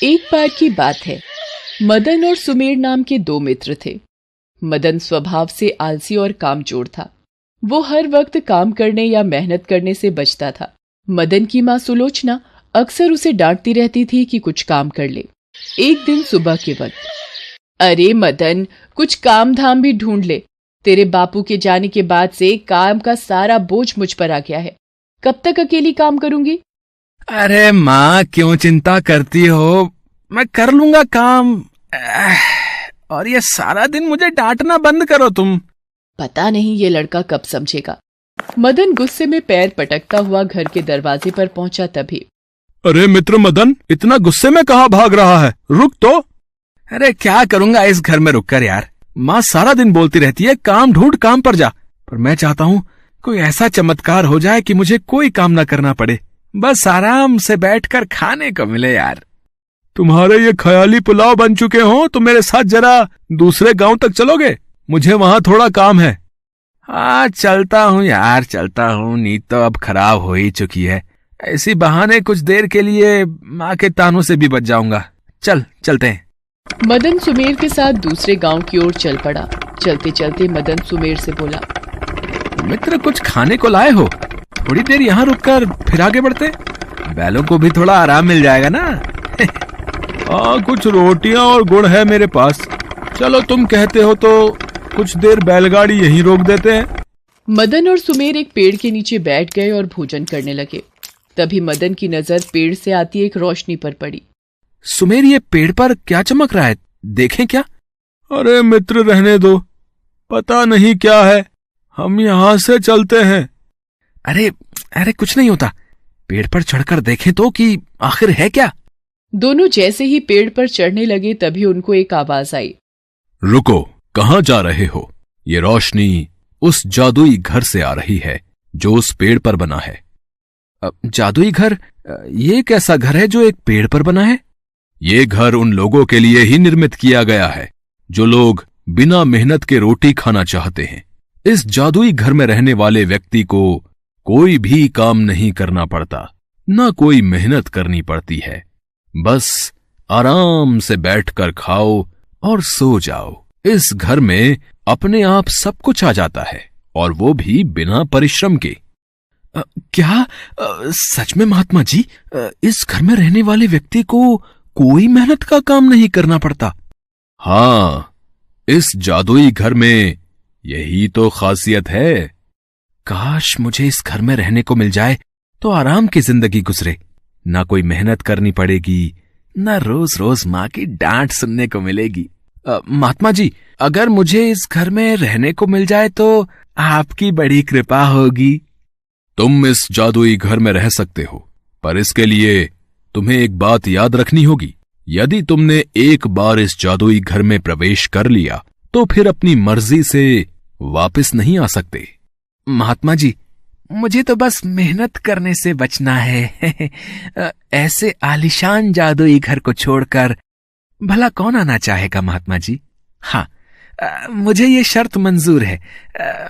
एक बार की बात है, मदन और सुमेर नाम के दो मित्र थे। मदन स्वभाव से आलसी और कामचोर था। वो हर वक्त काम करने या मेहनत करने से बचता था। मदन की माँ सुलोचना अक्सर उसे डांटती रहती थी कि कुछ काम कर ले। एक दिन सुबह के वक्त, अरे मदन, कुछ काम धाम भी ढूंढ ले। तेरे बापू के जाने के बाद से काम का सारा बोझ मुझ पर आ गया है। कब तक अकेली काम करूंगी? अरे माँ, क्यों चिंता करती हो? मैं कर लूंगा काम। और ये सारा दिन मुझे डांटना बंद करो तुम। पता नहीं ये लड़का कब समझेगा। मदन गुस्से में पैर पटकता हुआ घर के दरवाजे पर पहुंचा तभी, अरे मित्र मदन, इतना गुस्से में कहाँ भाग रहा है? रुक तो। अरे क्या करूंगा इस घर में रुककर यार। माँ सारा दिन बोलती रहती है काम ढूंढ, काम पर जा। पर मैं चाहता हूँ कोई ऐसा चमत्कार हो जाए कि मुझे कोई काम ना करना पड़े, बस आराम से बैठकर खाने को मिले यार। तुम्हारे ये ख्याली पुलाव बन चुके हो तो मेरे साथ जरा दूसरे गांव तक चलोगे? मुझे वहां थोड़ा काम है। हाँ चलता हूँ यार, चलता हूँ। नींद तो अब खराब हो ही चुकी है। ऐसी बहाने कुछ देर के लिए माँ के तानों से भी बच जाऊंगा। चलते हैं। मदन सुमेर के साथ दूसरे गांव की ओर चल पड़ा। चलते चलते मदन सुमेर से बोला, मित्र कुछ खाने को लाए हो? थोड़ी देर यहाँ रुककर फिर आगे बढ़ते, बैलों को भी थोड़ा आराम मिल जाएगा ना। हाँ, कुछ रोटियां और गुड़ है मेरे पास। चलो तुम कहते हो तो कुछ देर बैलगाड़ी यहीं रोक देते हैं। मदन और सुमेर एक पेड़ के नीचे बैठ गए और भोजन करने लगे। तभी मदन की नजर पेड़ से आती एक रोशनी पर पड़ी। सुमेर, ये पेड़ पर क्या चमक रहा है, देखें क्या? अरे मित्र रहने दो, पता नहीं क्या है, हम यहाँ से चलते हैं। अरे कुछ नहीं होता, पेड़ पर चढ़कर देखें तो कि आखिर है क्या। दोनों जैसे ही पेड़ पर चढ़ने लगे तभी उनको एक आवाज आई, रुको, कहाँ जा रहे हो? ये रोशनी उस जादुई घर से आ रही है जो उस पेड़ पर बना है। जादुई घर? ये कैसा घर है जो एक पेड़ पर बना है? ये घर उन लोगों के लिए ही निर्मित किया गया है जो लोग बिना मेहनत के रोटी खाना चाहते हैं। इस जादुई घर में रहने वाले व्यक्ति को कोई भी काम नहीं करना पड़ता, ना कोई मेहनत करनी पड़ती है। बस आराम से बैठकर खाओ और सो जाओ। इस घर में अपने आप सब कुछ आ जाता है, और वो भी बिना परिश्रम के। क्या सच में महात्मा जी, इस घर में रहने वाले व्यक्ति को कोई मेहनत का काम नहीं करना पड़ता? हाँ, इस जादुई घर में यही तो खासियत है। काश मुझे इस घर में रहने को मिल जाए तो आराम की जिंदगी गुजरे, ना कोई मेहनत करनी पड़ेगी, ना रोज रोज माँ की डांट सुनने को मिलेगी। महात्मा जी, अगर मुझे इस घर में रहने को मिल जाए तो आपकी बड़ी कृपा होगी। तुम इस जादुई घर में रह सकते हो, पर इसके लिए तुम्हें एक बात याद रखनी होगी। यदि तुमने एक बार इस जादुई घर में प्रवेश कर लिया तो फिर अपनी मर्जी से वापस नहीं आ सकते। महात्मा जी, मुझे तो बस मेहनत करने से बचना है। ऐसे आलीशान जादुई घर को छोड़कर भला कौन आना चाहेगा महात्मा जी? हाँ, मुझे ये शर्त मंजूर है।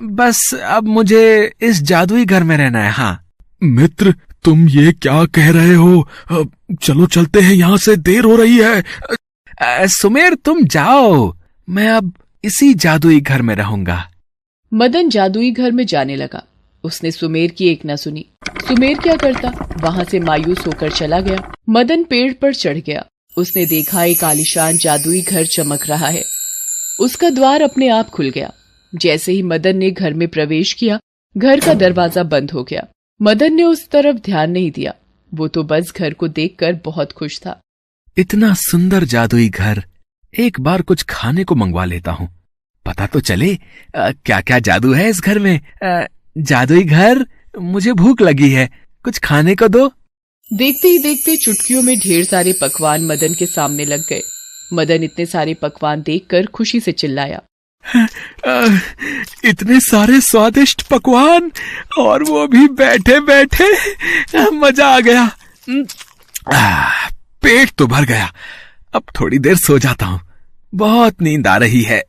बस अब मुझे इस जादुई घर में रहना है। हाँ मित्र, तुम ये क्या कह रहे हो? चलो चलते हैं, यहाँ से देर हो रही है। सुमेर तुम जाओ, मैं अब इसी जादुई घर में रहूंगा। मदन जादुई घर में जाने लगा। उसने सुमेर की एक न सुनी। सुमेर क्या करता, वहां से मायूस होकर चला गया। मदन पेड़ पर चढ़ गया। उसने देखा एक आलीशान जादुई घर चमक रहा है। उसका द्वार अपने आप खुल गया। जैसे ही मदन ने घर में प्रवेश किया, घर का दरवाजा बंद हो गया। मदन ने उस तरफ ध्यान नहीं दिया। वो तो बस घर को देखकर बहुत खुश था। इतना सुंदर जादुई घर, एक बार कुछ खाने को मंगवा लेता हूँ, पता तो चले क्या क्या जादू है इस घर में। जादुई घर, मुझे भूख लगी है, कुछ खाने को दो। देखते ही देखते चुटकियों में ढेर सारे पकवान मदन के सामने लग गए। मदन इतने सारे पकवान देखकर खुशी से चिल्लाया, इतने सारे स्वादिष्ट पकवान, और वो भी बैठे बैठे, मजा आ गया। पेट तो भर गया, अब थोड़ी देर सो जाता हूँ, बहुत नींद आ रही है।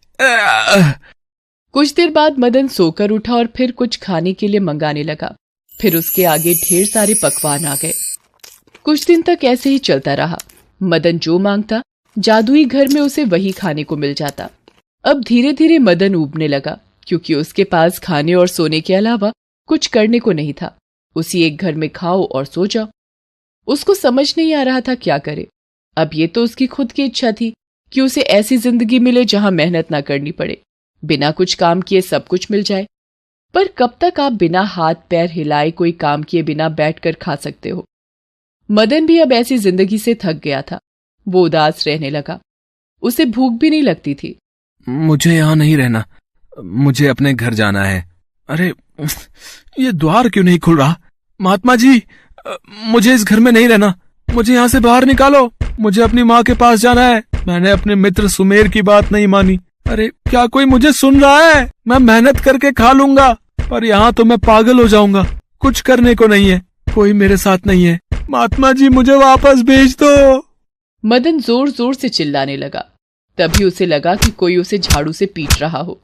कुछ देर बाद मदन सोकर उठा और फिर कुछ खाने के लिए मंगाने लगा। फिर उसके आगे ढेर सारे पकवान आ गए। कुछ दिन तक ऐसे ही चलता रहा। मदन जो मांगता जादुई घर में उसे वही खाने को मिल जाता। अब धीरे धीरे मदन ऊबने लगा, क्योंकि उसके पास खाने और सोने के अलावा कुछ करने को नहीं था। उसी एक घर में खाओ और सो जाओ। उसको समझ नहीं आ रहा था क्या करे। अब ये तो उसकी खुद की इच्छा थी कि उसे ऐसी जिंदगी मिले जहां मेहनत ना करनी पड़े, बिना कुछ काम किए सब कुछ मिल जाए। पर कब तक आप बिना हाथ पैर हिलाए कोई काम किए बिना बैठकर खा सकते हो? मदन भी अब ऐसी जिंदगी से थक गया था। वो उदास रहने लगा। उसे भूख भी नहीं लगती थी। मुझे यहां नहीं रहना, मुझे अपने घर जाना है। अरे ये द्वार क्यों नहीं खुल रहा? महात्मा जी, मुझे इस घर में नहीं रहना, मुझे यहाँ से बाहर निकालो। मुझे अपनी माँ के पास जाना है। मैंने अपने मित्र सुमेर की बात नहीं मानी। अरे क्या कोई मुझे सुन रहा है? मैं मेहनत करके खा लूंगा, पर यहाँ तो मैं पागल हो जाऊंगा। कुछ करने को नहीं है, कोई मेरे साथ नहीं है। महात्मा जी मुझे वापस भेज दो। मदन जोर जोर से चिल्लाने लगा। तभी उसे लगा कि कोई उसे झाड़ू से पीट रहा हो।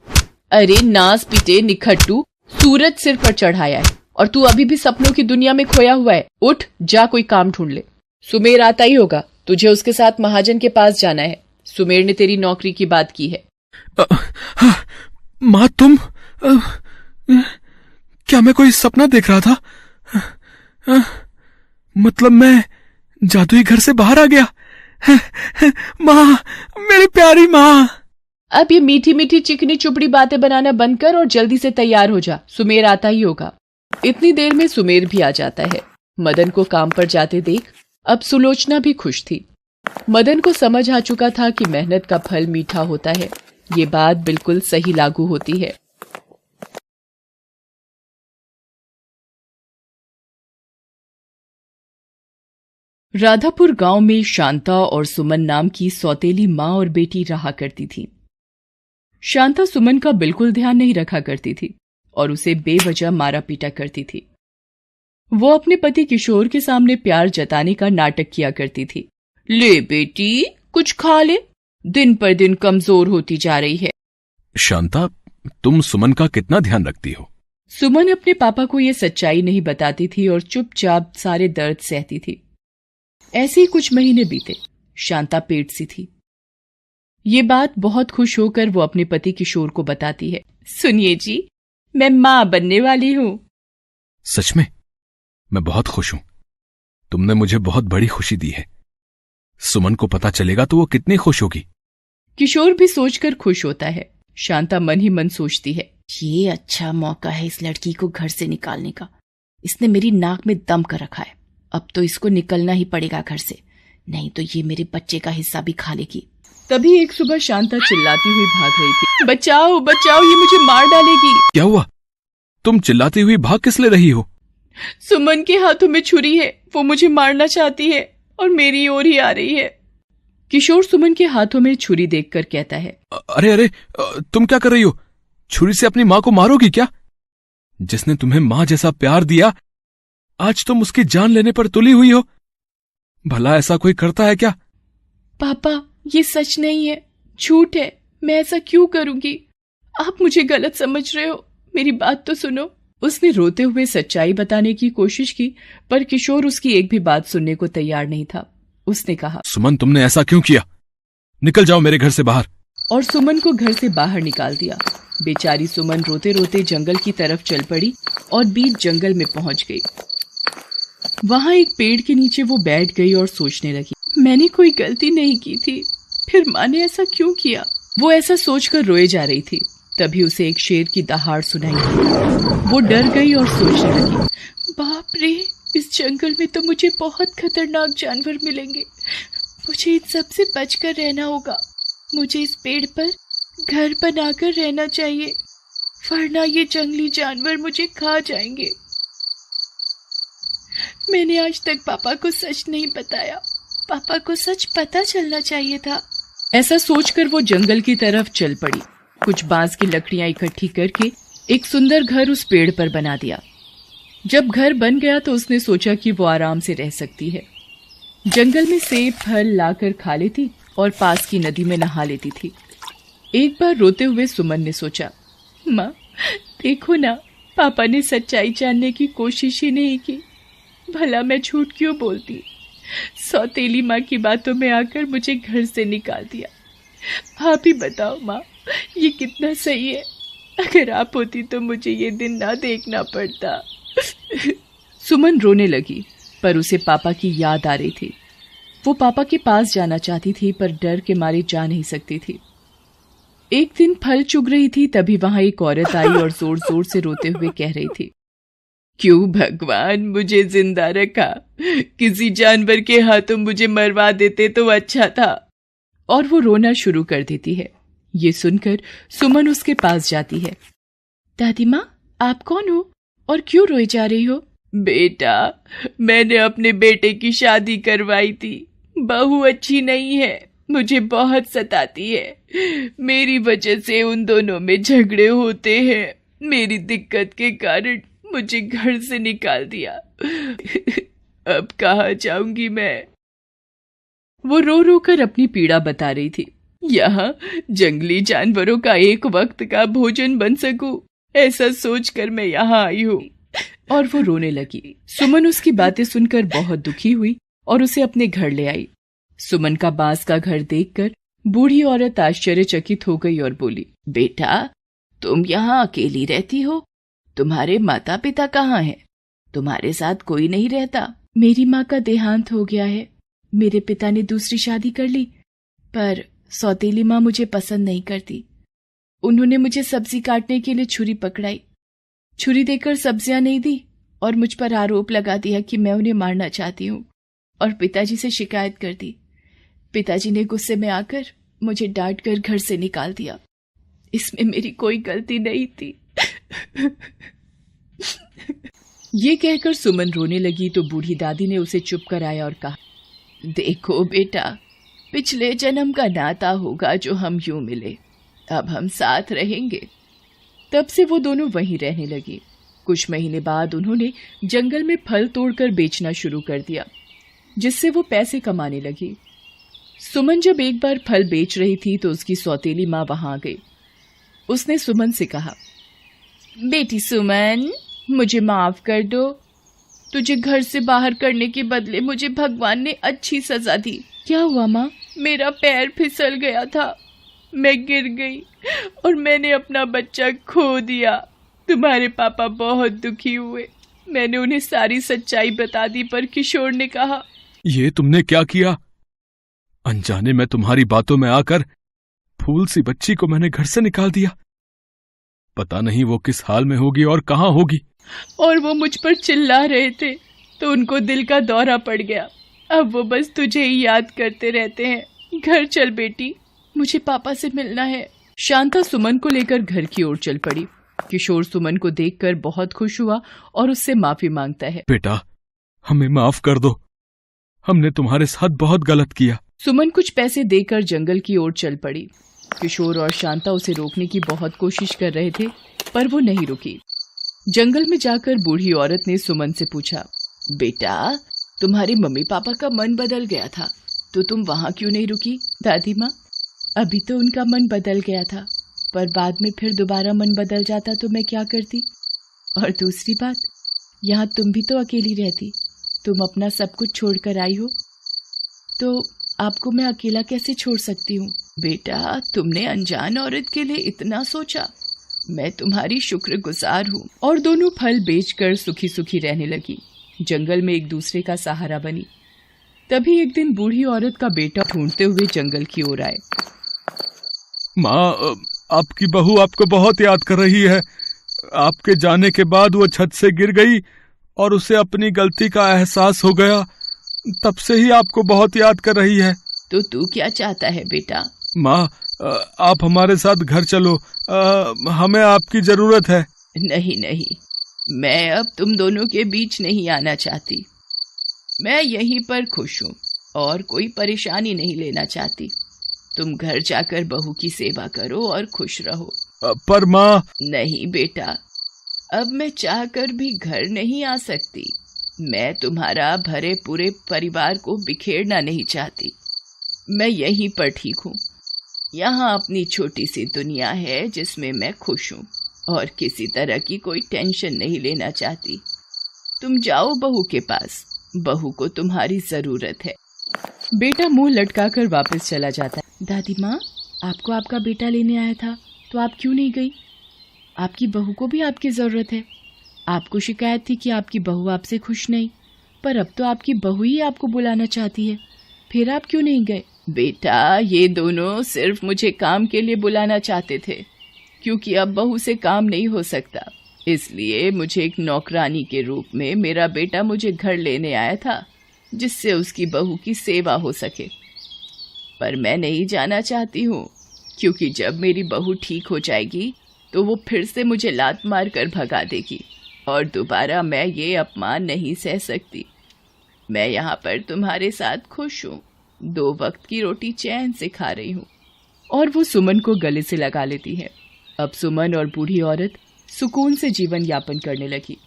अरे नास पीटे निखट्टू, सूरज सिर पर चढ़ाया है और तू अभी भी सपनों की दुनिया में खोया हुआ है। उठ, जा कोई काम ढूंढ ले। सुमेर आता ही होगा, तुझे उसके साथ महाजन के पास जाना है। सुमेर ने तेरी नौकरी की बात की है। माँ तुम, क्या मैं कोई सपना देख रहा था? मतलब मैं जादुई घर से बाहर आ गया? माँ, मेरी प्यारी माँ। अब ये मीठी मीठी चिकनी चुपड़ी बातें बनाना बंद कर और जल्दी से तैयार हो जा। सुमेर आता ही होगा। इतनी देर में सुमेर भी आ जाता है। मदन को काम पर जाते देख अब सुलोचना भी खुश थी। मदन को समझ आ चुका था कि मेहनत का फल मीठा होता है। ये बात बिल्कुल सही लागू होती है। राधापुर गांव में शांता और सुमन नाम की सौतेली माँ और बेटी रहा करती थी। शांता सुमन का बिल्कुल ध्यान नहीं रखा करती थी और उसे बेवजह मारा पीटा करती थी। वो अपने पति किशोर के सामने प्यार जताने का नाटक किया करती थी। ले बेटी, कुछ खा ले, दिन पर दिन कमजोर होती जा रही है। शांता, तुम सुमन का कितना ध्यान रखती हो? सुमन अपने पापा को ये सच्चाई नहीं बताती थी और चुपचाप सारे दर्द सहती थी। ऐसे ही कुछ महीने बीते। शांता पेट सी थी। ये बात बहुत खुश होकर वो अपने पति किशोर को बताती है। सुनिए जी, मैं मां बनने वाली हूं। सच में? मैं बहुत खुश हूं। तुमने मुझे बहुत बड़ी खुशी दी है। सुमन को पता चलेगा तो वो कितनी खुश होगी। किशोर भी सोचकर खुश होता है। शांता मन ही मन सोचती है, ये अच्छा मौका है इस लड़की को घर से निकालने का। इसने मेरी नाक में दम कर रखा है। अब तो इसको निकलना ही पड़ेगा घर से, नहीं तो ये मेरे बच्चे का हिस्सा भी खा लेगी। तभी एक सुबह शांता चिल्लाती हुई भाग रही थी। बचाओ बचाओ, ये मुझे मार डालेगी। क्या हुआ? तुम चिल्लाती हुई भाग किस ले रही हो? सुमन के हाथों में छुरी है, वो मुझे मारना चाहती है और मेरी ओर ही आ रही है। किशोर सुमन के हाथों में छुरी देखकर कहता है, अरे अरे, तुम क्या कर रही हो? छुरी से अपनी माँ को मारोगी क्या? जिसने तुम्हें माँ जैसा प्यार दिया, आज तुम उसकी जान लेने पर तुली हुई हो। भला ऐसा कोई करता है क्या? पापा, ये सच नहीं है, झूठ है। मैं ऐसा क्यों करूंगी? आप मुझे गलत समझ रहे हो, मेरी बात तो सुनो। उसने रोते हुए सच्चाई बताने की कोशिश की, पर किशोर उसकी एक भी बात सुनने को तैयार नहीं था। उसने कहा, सुमन, तुमने ऐसा क्यों किया? निकल जाओ मेरे घर से बाहर। और सुमन को घर से बाहर निकाल दिया। बेचारी सुमन रोते रोते जंगल की तरफ चल पड़ी और बीच जंगल में पहुंच गई। वहां एक पेड़ के नीचे वो बैठ गई और सोचने लगी, मैंने कोई गलती नहीं की थी, फिर माँ ने ऐसा क्यों किया? वो ऐसा सोचकर रोए जा रही थी। तभी उसे एक शेर की दहाड़ सुनाई दी। वो डर गई और सोचने लगी, बाप रे, इस जंगल में तो मुझे बहुत खतरनाक जानवर मिलेंगे। मुझे इन सब से बचकर रहना होगा। मुझे इस पेड़ पर घर बनाकर रहना चाहिए, वरना ये जंगली जानवर मुझे खा जाएंगे। मैंने आज तक पापा को सच नहीं बताया, पापा को सच पता चलना चाहिए था। ऐसा सोचकर वो जंगल की तरफ चल पड़ी। कुछ बांस की लकड़ियां इकट्ठी करके एक सुंदर घर उस पेड़ पर बना दिया। जब घर बन गया तो उसने सोचा कि वो आराम से रह सकती है। जंगल में सेब फल लाकर खा लेती और पास की नदी में नहा लेती थी। एक बार रोते हुए सुमन ने सोचा, माँ देखो ना, पापा ने सच्चाई जानने की कोशिश ही नहीं की। भला मैं झूठ क्यों बोलती? सौतेली माँ की बातों में आकर मुझे घर से निकाल दिया। आप ही बताओ माँ, ये कितना सही है? अगर आप होती तो मुझे ये दिन ना देखना पड़ता। सुमन रोने लगी, पर उसे पापा की याद आ रही थी। वो पापा के पास जाना चाहती थी, पर डर के मारे जा नहीं सकती थी। एक दिन फल चुग रही थी, तभी वहां एक औरत आई और जोर जोर से रोते हुए कह रही थी, क्यों भगवान मुझे जिंदा रखा? किसी जानवर के हाथों मुझे मरवा देते तो अच्छा था। और वो रोना शुरू कर देती है। ये सुनकर सुमन उसके पास जाती है। दादी माँ, आप कौन हो और क्यों रोई जा रही हो? बेटा, मैंने अपने बेटे की शादी करवाई थी। बहू अच्छी नहीं है, मुझे बहुत सताती है। मेरी वजह से उन दोनों में झगड़े होते हैं। मेरी दिक्कत के कारण मुझे घर से निकाल दिया। अब कहाँ जाऊंगी मैं? वो रो रो कर अपनी पीड़ा बता रही थी। यहाँ जंगली जानवरों का एक वक्त का भोजन बन सकूं, ऐसा सोचकर मैं यहाँ आई हूँ। और वो रोने लगी। सुमन उसकी बातें सुनकर बहुत दुखी हुई और उसे अपने घर ले आई। सुमन का बांस का घर देखकर बूढ़ी औरत आश्चर्यचकित हो गई और बोली, बेटा, तुम यहाँ अकेली रहती हो? तुम्हारे माता पिता कहाँ हैं? तुम्हारे साथ कोई नहीं रहता? मेरी माँ का देहांत हो गया है। मेरे पिता ने दूसरी शादी कर ली, पर सौतेली माँ मुझे पसंद नहीं करती। उन्होंने मुझे सब्जी काटने के लिए छुरी पकड़ाई। छुरी देकर सब्जियां नहीं दी और मुझ पर आरोप लगा दिया कि मैं उन्हें मारना चाहती हूँ और पिताजी से शिकायत कर दी। पिताजी ने गुस्से में आकर मुझे डांट कर घर से निकाल दिया। इसमें मेरी कोई गलती नहीं थी। ये कहकर सुमन रोने लगी तो बूढ़ी दादी ने उसे चुप कराया और कहा, देखो बेटा, पिछले जन्म का नाता होगा जो हम यूं मिले। अब हम साथ रहेंगे। तब से वो दोनों वहीं रहने लगे। कुछ महीने बाद उन्होंने जंगल में फल तोड़कर बेचना शुरू कर दिया, जिससे वो पैसे कमाने लगी। सुमन जब एक बार फल बेच रही थी तो उसकी सौतेली माँ वहां आ गई। उसने सुमन से कहा, बेटी सुमन, मुझे माफ कर दो। तुझे घर से बाहर करने के बदले मुझे भगवान ने अच्छी सजा दी। क्या हुआ माँ? मेरा पैर फिसल गया था, मैं गिर गई और मैंने अपना बच्चा खो दिया। तुम्हारे पापा बहुत दुखी हुए। मैंने उन्हें सारी सच्चाई बता दी, पर किशोर ने कहा, ये तुमने क्या किया? अनजाने में तुम्हारी बातों में आकर फूल सी बच्ची को मैंने घर से निकाल दिया। पता नहीं वो किस हाल में होगी और कहाँ होगी। और वो मुझ पर चिल्ला रहे थे तो उनको दिल का दौरा पड़ गया। अब वो बस तुझे ही याद करते रहते हैं। घर चल बेटी, मुझे पापा से मिलना है। शांता सुमन को लेकर घर की ओर चल पड़ी। किशोर सुमन को देखकर बहुत खुश हुआ और उससे माफी मांगता है। बेटा, हमें माफ कर दो, हमने तुम्हारे साथ बहुत गलत किया। सुमन कुछ पैसे देकर जंगल की ओर चल पड़ी। किशोर और शांता उसे रोकने की बहुत कोशिश कर रहे थे, पर वो नहीं रुकी। जंगल में जाकर बूढ़ी औरत ने सुमन से पूछा, बेटा, तुम्हारे मम्मी पापा का मन बदल गया था तो तुम वहां क्यों नहीं रुकी? दादी माँ, अभी तो उनका मन बदल गया था, पर बाद में फिर दोबारा मन बदल जाता तो मैं क्या करती? और दूसरी बात, यहाँ तुम भी तो अकेली रहती। तुम अपना सब कुछ छोड़कर आई हो, तो आपको मैं अकेला कैसे छोड़ सकती हूँ? बेटा, तुमने अनजान औरत के लिए इतना सोचा, मैं तुम्हारी शुक्रगुजार हूँ। और दोनों फल बेचकर सुखी सुखी रहने लगी। जंगल में एक दूसरे का सहारा बनी। तभी एक दिन बूढ़ी औरत का बेटा ढूंढते हुए जंगल की ओर आए। माँ, आपकी बहू आपको बहुत याद कर रही है। आपके जाने के बाद वो छत से गिर गई और उसे अपनी गलती का एहसास हो गया। तब से ही आपको बहुत याद कर रही है। तो तू क्या चाहता है बेटा? माँ, आप हमारे साथ घर चलो, हमें आपकी जरूरत है। नहीं नहीं, मैं अब तुम दोनों के बीच नहीं आना चाहती। मैं यहीं पर खुश हूँ और कोई परेशानी नहीं लेना चाहती। तुम घर जाकर बहू की सेवा करो और खुश रहो। पर माँ। नहीं बेटा, अब मैं चाहकर भी घर नहीं आ सकती। मैं तुम्हारा भरे पूरे परिवार को बिखेरना नहीं चाहती। मैं यहीं पर ठीक हूँ। यहाँ अपनी छोटी सी दुनिया है जिसमें मैं खुश हूँ और किसी तरह की कोई टेंशन नहीं लेना चाहती। तुम जाओ बहू के पास बहू को तुम्हारी जरूरत है। बेटा मुंह लटकाकर वापस चला जाता है। दादी माँ, आपको आपका बेटा लेने आया था तो आप क्यों नहीं गई? आपकी बहू को भी आपकी जरूरत है। आपको शिकायत थी कि आपकी बहू आपसे खुश नहीं, पर अब तो आपकी बहू ही आपको बुलाना चाहती है, फिर आप क्यों नहीं गए? बेटा, ये दोनों सिर्फ मुझे काम के लिए बुलाना चाहते थे, क्योंकि अब बहू से काम नहीं हो सकता, इसलिए मुझे एक नौकरानी के रूप में मेरा बेटा मुझे घर लेने आया था, जिससे उसकी बहू की सेवा हो सके। पर मैं नहीं जाना चाहती हूँ, क्योंकि जब मेरी बहू ठीक हो जाएगी तो वो फिर से मुझे लात मार कर भगा देगी और दोबारा मैं ये अपमान नहीं सह सकती। मैं यहाँ पर तुम्हारे साथ खुश हूँ, 2 वक्त की रोटी चैन से खा रही हूँ। और वो सुमन को गले से लगा लेती है। अब सुमन और बूढ़ी औरत सुकून से जीवन यापन करने लगी।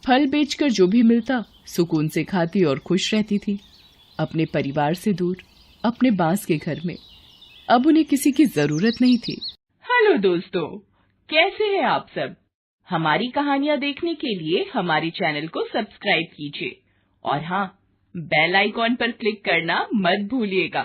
फल बेचकर जो भी मिलता सुकून से खाती और खुश रहती थी, अपने परिवार से दूर, अपने बांस के घर में। अब उन्हें किसी की जरूरत नहीं थी। हेलो दोस्तों, कैसे हैं आप सब? हमारी कहानियां देखने के लिए हमारे चैनल को सब्सक्राइब कीजिए और हाँ, बेल आइकॉन पर क्लिक करना मत भूलिएगा।